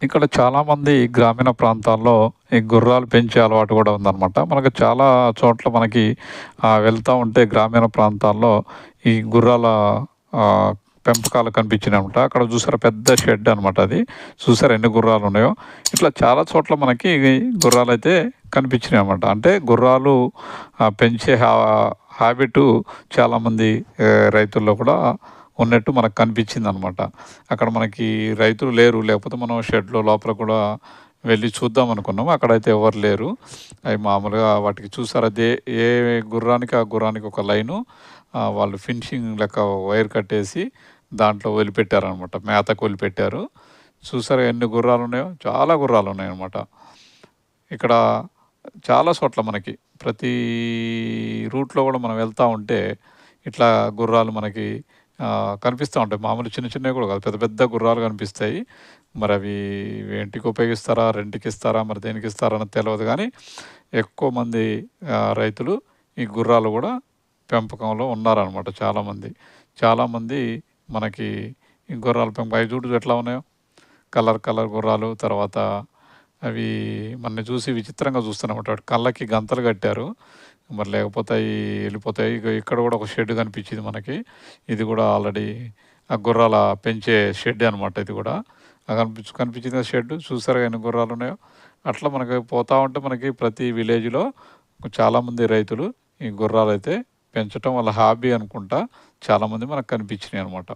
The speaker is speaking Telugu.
ఇక్కడ చాలామంది గ్రామీణ ప్రాంతాల్లో ఈ గుర్రాలు పెంచే అలవాటు కూడా ఉందన్నమాట. మనకు చాలా చోట్ల మనకి వెళ్తా ఉంటే గ్రామీణ ప్రాంతాల్లో ఈ గుర్రాల ఆహ్, పెంపకాలు కనిపించినాయన్నమాట. అక్కడ చూసారా పెద్ద షెడ్ అనమాట అది. చూసారా ఎన్ని గుర్రాలున్నాయో. ఇట్లా చాలా చోట్ల మనకి గుర్రాలైతే కనిపించినాయన్నమాట. అంటే గుర్రాలు పెంచే హాబిటు చాలామంది రైతుల్లో కూడా ఉన్నట్టు మనకు కనిపించిందనమాట. అక్కడ మనకి రైతులు లేరు. లేకపోతే మనం షెడ్‌లో లోపల కూడా వెళ్ళి చూద్దాం అనుకున్నాం. అక్కడైతే ఎవరు లేరు. అవి మామూలుగా వాటికి చూసారా ఏ గుర్రానికి ఆ గుర్రానికి ఒక లైను వాళ్ళు ఫినిషింగ్ లెక్క వైర్ కట్టేసి దాంట్లో వదిలిపెట్టారనమాట. మేతకు వదిలిపెట్టారు. చూసారా ఎన్ని గుర్రాలున్నాయో? చాలా గుర్రాలున్నాయనమాట. ఇక్కడ చాలా చోట్ల మనకి ప్రతి రూట్‌లో కూడా మనం వెళ్తా ఉంటే ఇట్లా గుర్రాలు మనకి కనిపిస్తూ ఉంటాయి. మామూలు చిన్న చిన్నవి కూడా కాదు. పెద్ద పెద్ద గుర్రాలు కనిపిస్తాయి. మరి అవి ఏంటికి ఉపయోగిస్తారా? రెంట్‌కి ఇస్తారా? మరి దేనికి ఇస్తారా అన్నది తెలవదు గానీ, ఎక్కువ మంది రైతులు ఈ గుర్రాలు కూడా పెంపకంలో ఉన్నారనమాట చాలామంది. చాలామంది మనకి ఈ గుర్రాల పెంపకం అవి చూడు ఎట్లా ఉన్నాయో. కలర్ కలర్ గుర్రాలు. తర్వాత అవి మనల్ని చూసి విచిత్రంగా చూస్తున్నాయన్నమాట. వాటి కళ్ళకి గంతలు కట్టారు. మరి లేకపోతే అయి వెళ్ళిపోతాయి. ఇక్కడ కూడా ఒక షెడ్ కనిపించింది మనకి. ఇది కూడా ఆల్రెడీ ఆ గుర్రాల పెంచే షెడ్డే అనమాట ఇది కూడా. కనిపించింది కదా షెడ్. చూసారుగా ఎన్ని గుర్రాలున్నాయో. అట్లా మనకి పోతా ఉంటే మనకి ప్రతి విలేజ్‌లో చాలామంది రైతులు ఈ గుర్రాలైతే పెంచటం వాళ్ళ హాబీ అనుకుంటా చాలామంది మనకు కనిపించినాయన్నమాట.